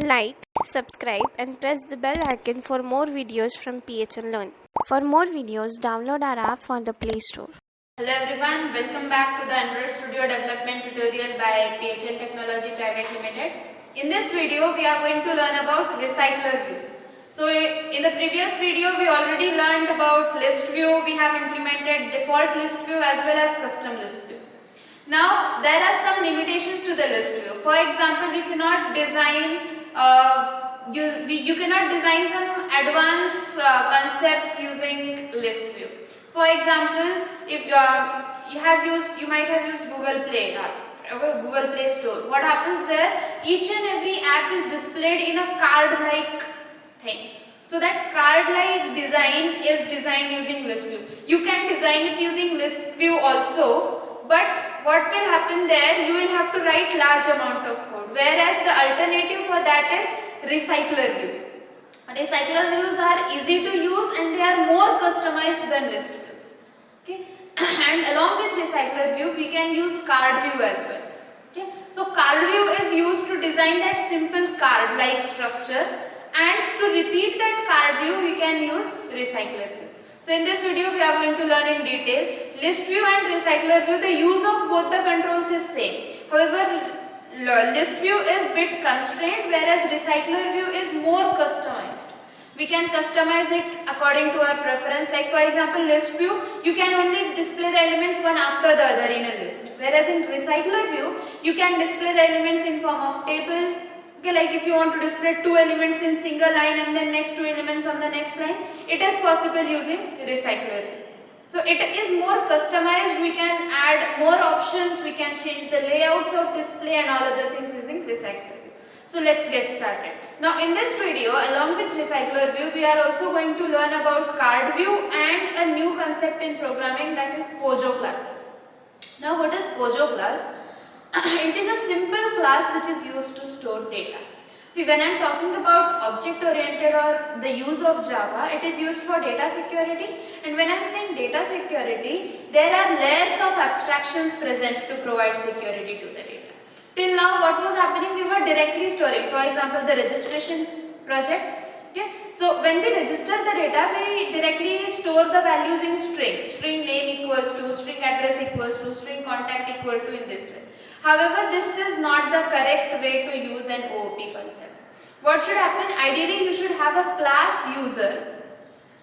Like, subscribe and press the bell icon for more videos from PHN Learn. For more videos, download our app from the Play Store. Hello everyone, welcome back to the Android Studio development tutorial by PHN Technology Private Limited. In this video, we are going to learn about Recycler View. So in the previous video, we already learned about list view. We have implemented default list view as well as custom list view. Now there are some limitations to the list view. For example, you cannot design you cannot design some advanced concepts using list view. For example, if you might have used Google Play or Google Play Store. What happens there? Each and every app is displayed in a card-like thing. So that card-like design is designed using list view. You can design it using list view also, but what will happen there? You will have to write large amount of code. Whereas the alternative for that is Recycler View. Recycler views are easy to use and they are more customized than list views. Okay, and along with Recycler View, we can use Card View as well. Okay, so Card View is used to design that simple card-like structure, and to repeat that card view, we can use Recycler View. So in this video, we are going to learn in detail list view and Recycler View. The use of both the controls is same. However, list view is bit constrained, whereas Recycler View is more customized. We can customize it according to our preference. Like for example, list view, you can only display the elements one after the other in a list. Whereas in Recycler View, you can display the elements in form of table. Okay, like if you want to display two elements in single line and then next two elements on the next line, it is possible using Recycler View. So it is more customized, we can add more options, we can change the layouts of display and all other things using Recycler View. So let's get started. Now in this video, along with Recycler View, we are also going to learn about Card View and a new concept in programming, that is Pojo classes. Now what is Pojo class? It is a simple class which is used to store data. See, when I am talking about object oriented or the use of Java, it is used for data security, and when I am saying data security, there are layers of abstractions present to provide security to the data. Till now what was happening, we were directly storing, for example the registration project. Okay, so when we register the data, we directly store the values in string name equals to, string address equals to, string contact equal to, in this way. However, this is not the correct way to use an OOP concept. What should happen? Ideally, you should have a class user,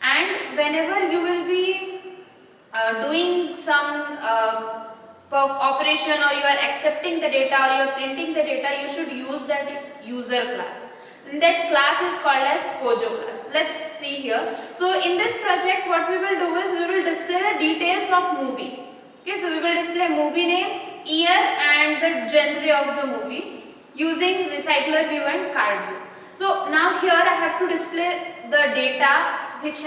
and whenever you will be doing some operation, or you are accepting the data or you are printing the data, you should use that user class. And that class is called as Pojo class. Let's see here. So in this project, what we will do is we will display the details of movie. Okay, so we will display movie name, year and the genre of the movie using Recycler View and Card View. So now here I have to display the data, which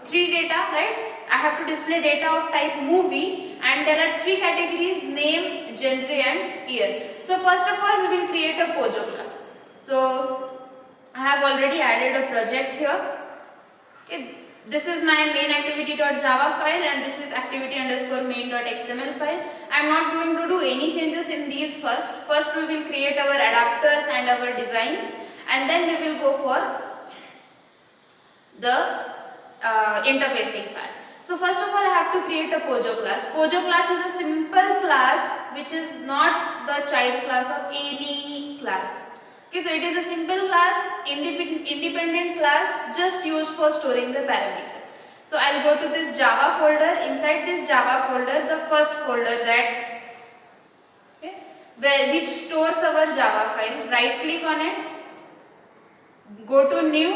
three data, right? I have to display data of type movie, and there are three categories: name, genre and year. So first of all, we will create a Pojo class. So I have already added a project here. Okay. This is my main activity.java file and this is activity_main.xml file. I am not going to do any changes in these first. First we will create our adapters and our designs, and then we will go for the interfacing part. So first of all, I have to create a Pojo class. Pojo class is a simple class which is not the child class of any class. Okay, so it is a simple class, independent class, just used for storing the parameters. So I'll go to this Java folder. Inside this Java folder, the first folder that which stores our Java file. Right click on it, go to new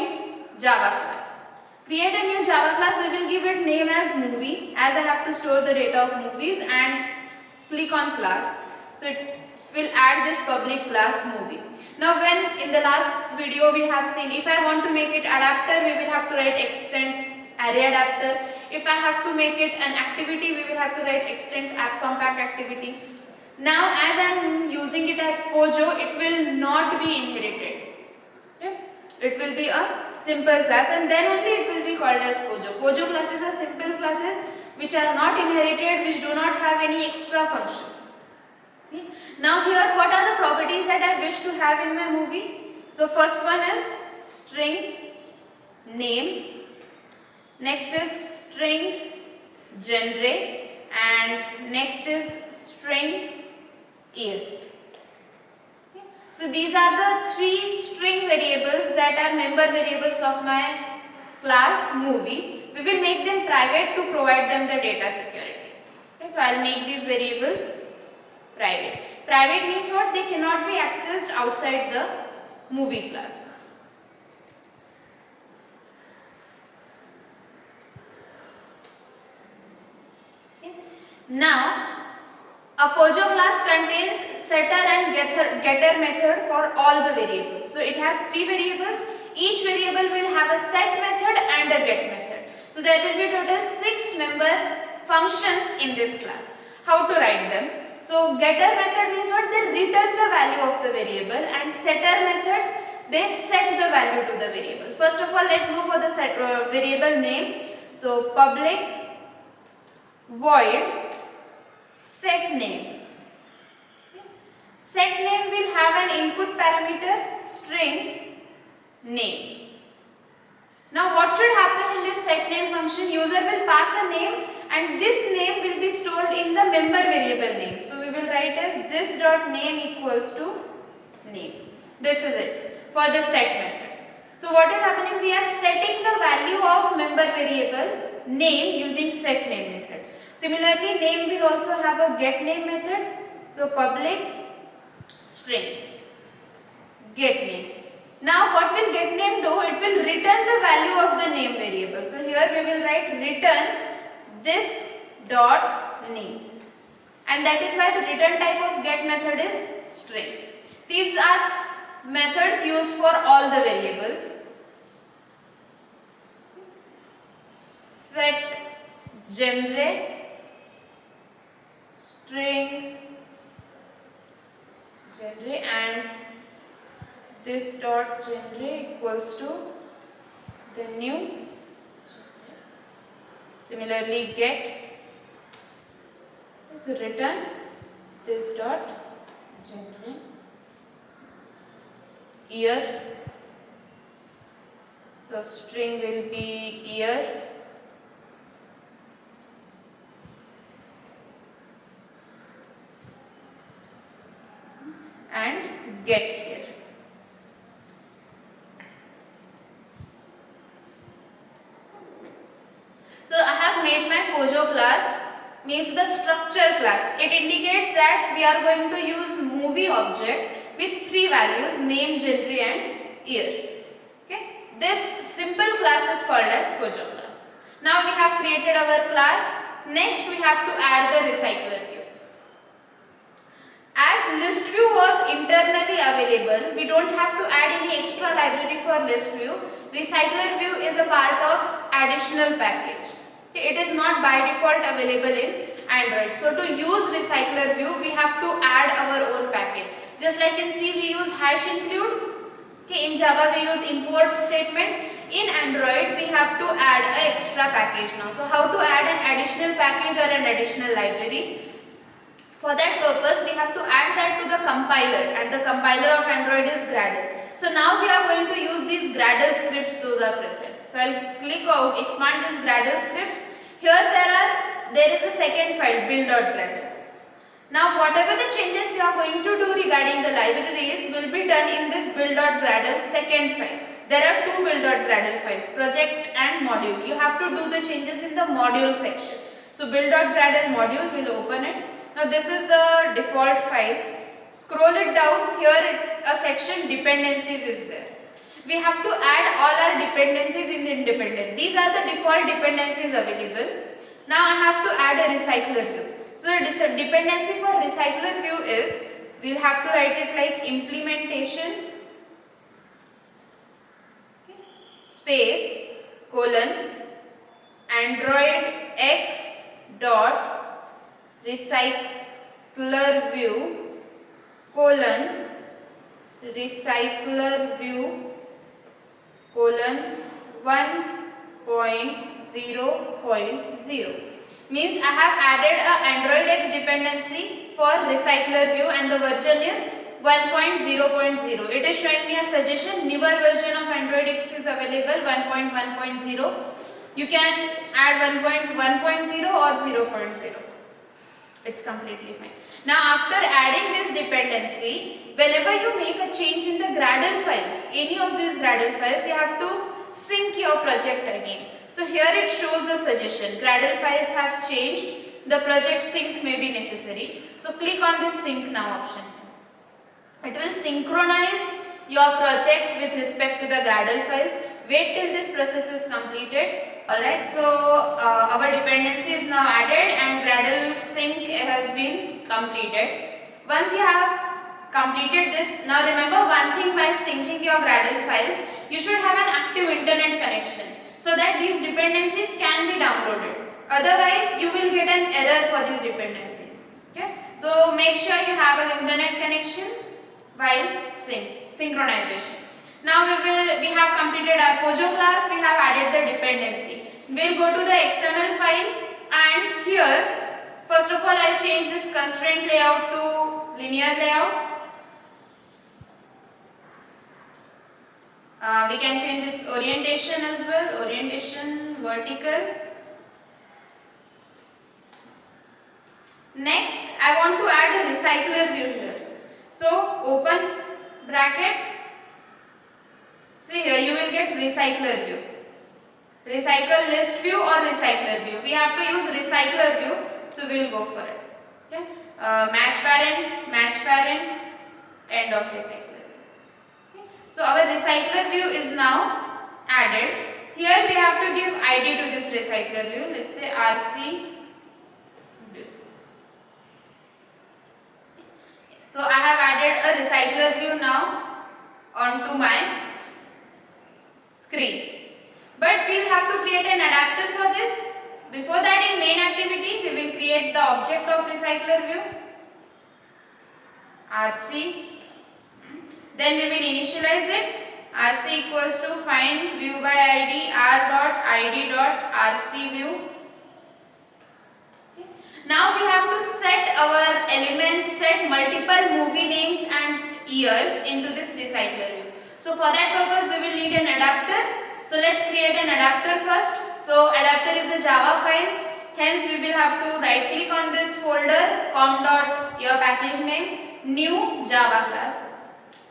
Java class. Create a new Java class. We will give it name as movie, as I have to store the data of movies, and click on class. So it will add this public class movie. Now when in the last video we have seen, if I want to make it adapter, we will have to write extends array adapter. If I have to make it an activity, we will have to write extends app compact activity. Now as I am using it as Pojo, it will not be inherited. Okay? It will be a simple class, and then only it will be called as Pojo. Pojo classes are simple classes which are not inherited, which do not have any extra functions. Okay. Now here, what are the properties that I wish to have in my movie? So first one is string name, next is string genre, and next is string year. So these are the three string variables that are member variables of my class movie. We will make them private to provide them the data security. Okay, so I'll make these variables private. Private means what? They cannot be accessed outside the movie class. Okay. Now, a POJO class contains setter and getter method for all the variables. So it has three variables. Each variable will have a set method and a get method. So there will be total 6 member functions in this class. How to write them? So getter method means what? They return the value of the variable, and setter methods, they set the value to the variable. First of all, let's go for the variable name. So public void set name. Set name will have an input parameter string name. Now what should happen in this set name function? User will pass a name, and this name will be stored in the member variable name. So we will write as this dot name equals to name. This is it for the set method. So what is happening? We are setting the value of member variable name using set name method. Similarly, name will also have a get name method. So public string get name. Now what will get name do? It will return the value of the name variable. So here we will write return this dot name, and that is why the return type of get method is string. These are methods used for all the variables. Set genre string genre, and this dot genre equals to the new. Similarly, get is return this dot genre year. So string will be year, and get year. So I have made my POJO class, means the structure class. It indicates that we are going to use movie object with 3 values, name, genre and year. Okay. This simple class is called as POJO class. Now we have created our class. Next we have to add the recycler view. As list view was internally available, we don't have to add any extra library for list view. Recycler view is a part of additional package. It is not by default available in Android. So to use recycler view, we have to add our own package. Just like in C we use hash include. Okay, in Java we use import statement. In Android we have to add an extra package now. So how to add an additional package or an additional library? For that purpose we have to add that to the compiler, and the compiler of Android is Gradle. So now we are going to use these Gradle scripts, those are present. So I'll click on expand these Gradle scripts. Here there is the second file build.gradle. Now whatever the changes you are going to do regarding the libraries will be done in this build.gradle second file. There are 2 build.gradle files, project and module. You have to do the changes in the module section. So build.gradle module will open it. Now this is the default file. Scroll it down, here a section dependencies is there. We have to add all our dependencies in the independent. These are the default dependencies available. Now I have to add a recycler view. So the dependency for recycler view is, we'll have to write it like implementation space colon Android X dot recycler view colon recycler view colon 1.0.0. Means I have added a Android X dependency for recycler view, and the version is 1.0.0. It is showing me a suggestion. Newer version of Android X is available, 1.1.0. You can add 1.1.0 or 0.0. It's completely fine. Now after adding this dependency, whenever you make a change in the Gradle files, any of these Gradle files, you have to sync your project again. So here it shows the suggestion. Gradle files have changed. The project sync may be necessary. So click on this sync now option. It will synchronize your project with respect to the Gradle files. Wait till this process is completed. Alright, so our dependency is now added and Gradle sync has been completed. Once you have completed this, now remember one thing, by syncing your Gradle files, you should have an active internet connection so that these dependencies can be downloaded. Otherwise, you will get an error for these dependencies. Okay, so make sure you have an internet connection while synchronization. Now we have completed our Pojo class, we have added the dependency. We'll go to the XML file and here, first of all, I'll change this constraint layout to linear layout. We can change its orientation as well, orientation vertical. Next, I want to add a recycler view here. So, open bracket. See here, you will get recycler view. Recycle list view or recycler view. We have to use recycler view, so we will go for it. Okay. Match parent, end of recycler. Okay. So our recycler view is now added. Here we have to give ID to this recycler view. Let's say RC view. So I have added a recycler view now onto my screen. But we will have to create an adapter for this. Before that, in main activity, we will create the object of recycler view, RC. Then we will initialize it. RC equals to find view by ID r.id.rc view. Okay. Now we have to set our elements, set multiple movie names and years into this recycler view. So for that purpose, we will need an adapter. So let's create an adapter first. So adapter is a Java file. Hence we will have to right click on this folder, com.your package name, new Java class.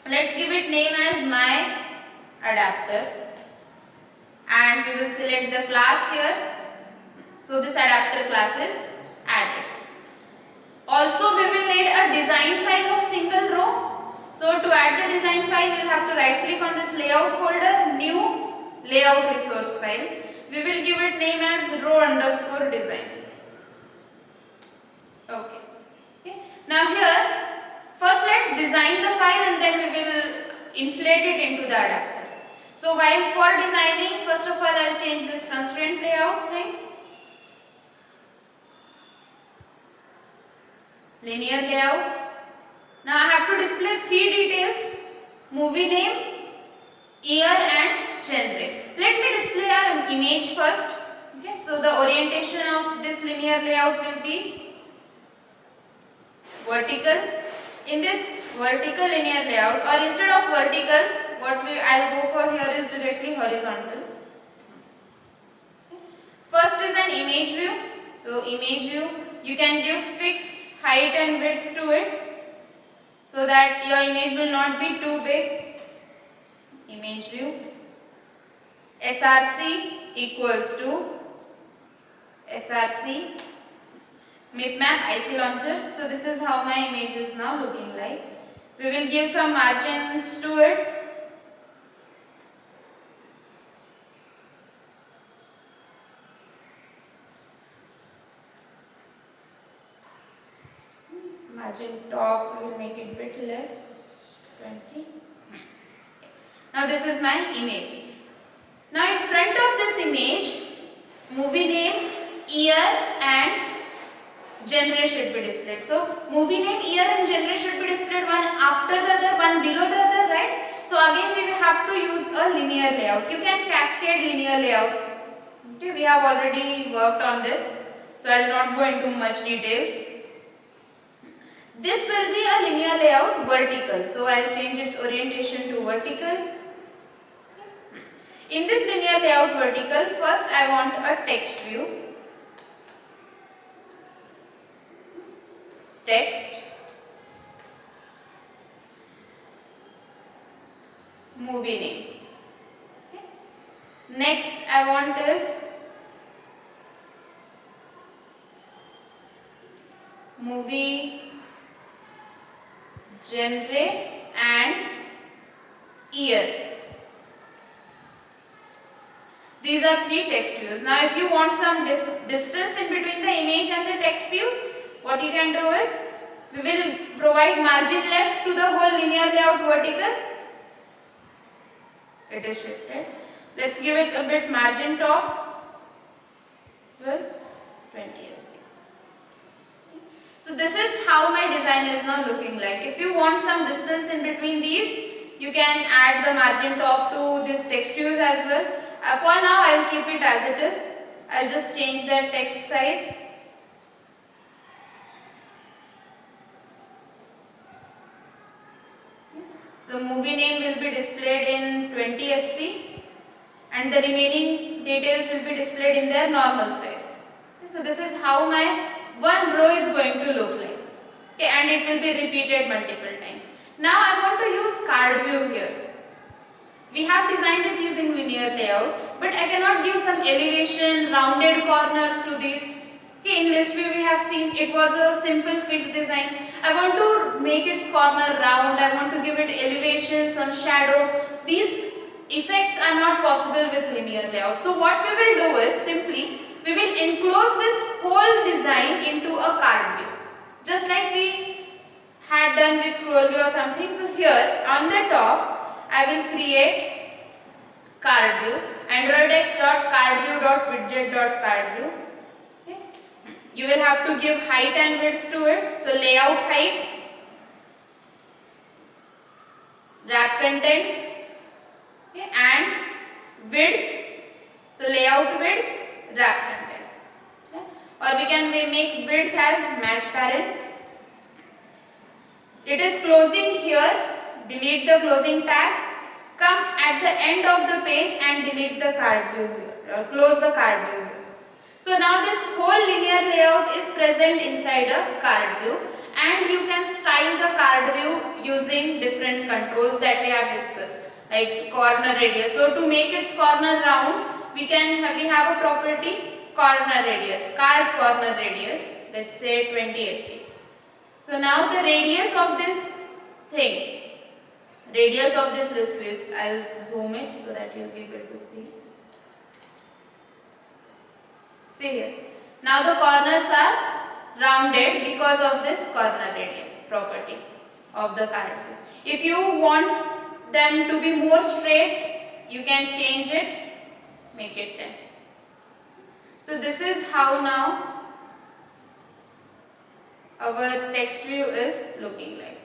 Let's give it name as my adapter and we will select the class here. So this adapter class is added. Also we will need a design file of single row. So to add the design file, we will have to right click on this layout folder, new layout resource file. We will give it name as row_design. Okay. Now here, first let's design the file and then we will inflate it into the adapter. So while for designing, first of all I'll change this constraint layout thing. Linear layout. Now I have to display three details: movie name, year and genre. Let me display our image first. Okay, so the orientation of this linear layout will be vertical. In this vertical linear layout, or instead of vertical, I'll go for here is directly horizontal. Okay. First is an image view. So image view, you can give fixed height and width to it so that your image will not be too big. Image view. SRC equals to SRC MipMap IC launcher. So this is how my image is now looking like. We will give some margins to it. Margin top, we will make it bit less, 20. Now this is my image. Now in front of this image, movie name, year and genre should be displayed. So movie name, year and genre should be displayed one after the other, one below the other, right? So again we will have to use a linear layout. You can cascade linear layouts. Okay, we have already worked on this, so I will not go into much details. This will be a linear layout vertical. So I'll change its orientation to vertical. In this linear layout vertical, first I want a text view. Text. Movie name. Okay. Next I want is movie genre and year. These are three text views. Now if you want some distance in between the image and the text views, what you can do is, we will provide margin left to the whole linear layout vertical. It is shifted. Let's give it a bit margin top. Swell 20 SPs. So this is how my design is now looking like. If you want some distance in between these, you can add the margin top to these text views as well. For now I will keep it as it is. I will just change the text size. So movie name will be displayed in 20 SP and the remaining details will be displayed in their normal size. So this is how my one row is going to look like. Okay, and it will be repeated multiple times. Now I want to use card view here. We have designed it using linear layout, but I cannot give some elevation, rounded corners to these. Okay, in list view we have seen it was a simple fixed design. I want to make its corner round, I want to give it elevation, some shadow. These effects are not possible with linear layout. So what we will do is simply, we will enclose this whole design into a card view. Just like we had done with scroll view or something. So here on the top, I will create card view, androidx.cardview.widget.cardview. Okay. You will have to give height and width to it. So layout height, wrap content, okay, and width. So layout width, wrap content. Okay. Or we can make width as match parent. It is closing here. Delete the closing tag, come at the end of the page and delete the card view here, close the card view here. So now this whole linear layout is present inside a card view, and you can style the card view using different controls that we have discussed, like corner radius. So to make its corner round, we have a property corner radius, card corner radius, let's say 20 SPs. So now the radius of this thing, radius of this list view, I'll zoom it so that you'll be able to see. See here. Now the corners are rounded because of this corner radius property of the card view. If you want them to be more straight, you can change it, make it 10. So this is how now our text view is looking like.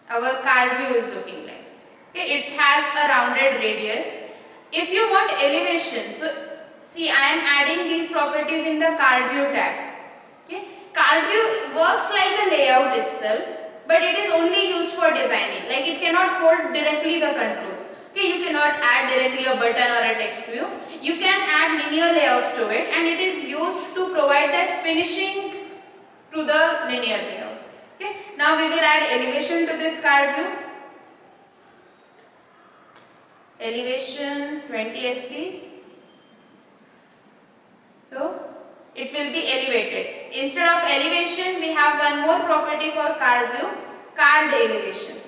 Our card view is looking like. Okay, it has a rounded radius. If you want elevation, so see, I am adding these properties in the card view tag. Okay, card view works like a layout itself, but it is only used for designing. Like it cannot hold directly the controls. Okay, you cannot add directly a button or a text view. You can add linear layouts to it, and it is used to provide that finishing to the linear layout. Okay. Now we will add elevation to this card view. Elevation 20 SPs. So it will be elevated. Instead of elevation, we have one more property for card view, card elevation.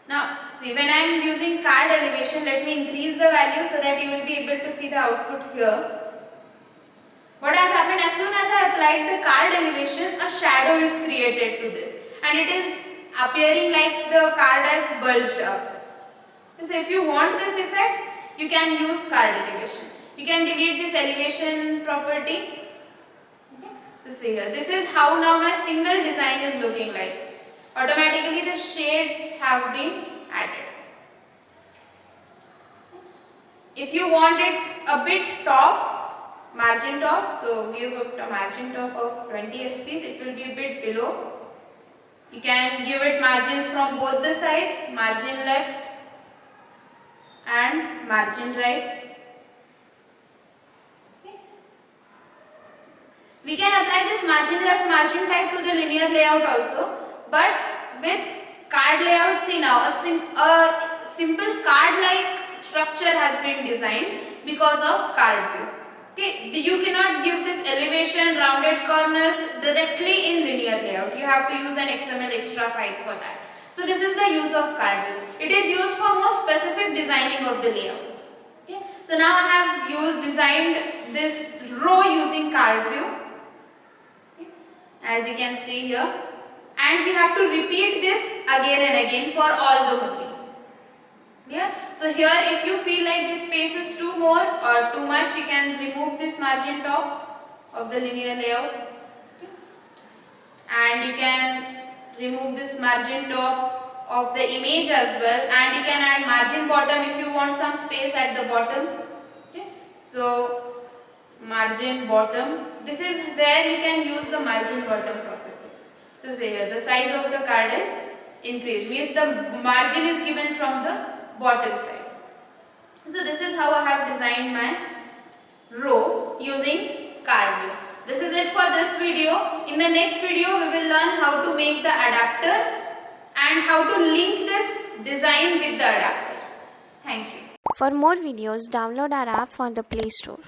Now see, when I am using card elevation, let me increase the value so that you will be able to see the output here. What has happened, as soon as I applied the card elevation, a shadow is created to this, and it is appearing like the card has bulged up. So if you want this effect, you can use card elevation. You can delete this elevation property. Okay. So see here, this is how now my single design is looking like. Automatically the shades have been added. If you want it a bit top, margin top, so give it a margin top of 20 SPs. It will be a bit below. You can give it margins from both the sides, margin left and margin right. Okay. We can apply this margin left, margin type to the linear layout also, but with card layout, see now a simple card like structure has been designed because of card view. Okay, you cannot give this elevation, rounded corners directly in linear layout. You have to use an XML extra file for that. So this is the use of card view. It is used for more specific designing of the layouts. Okay, so now I have designed this row using card view. Okay, as you can see here, and we have to repeat this again and again for all the movies. Clear? So here, if you feel like this space is too more or too much, you can remove this margin top of the linear layout. Okay. And you can remove this margin top of the image as well, and you can add margin bottom if you want some space at the bottom. Okay. So margin bottom, this is where you can use the margin bottom property. So say here the size of the card is increased, means the margin is given from the bottom side. So this is how I have designed my row using card view. This is it for this video. In the next video we will learn how to make the adapter and how to link this design with the adapter. Thank you. For more videos, download our app from the Play Store.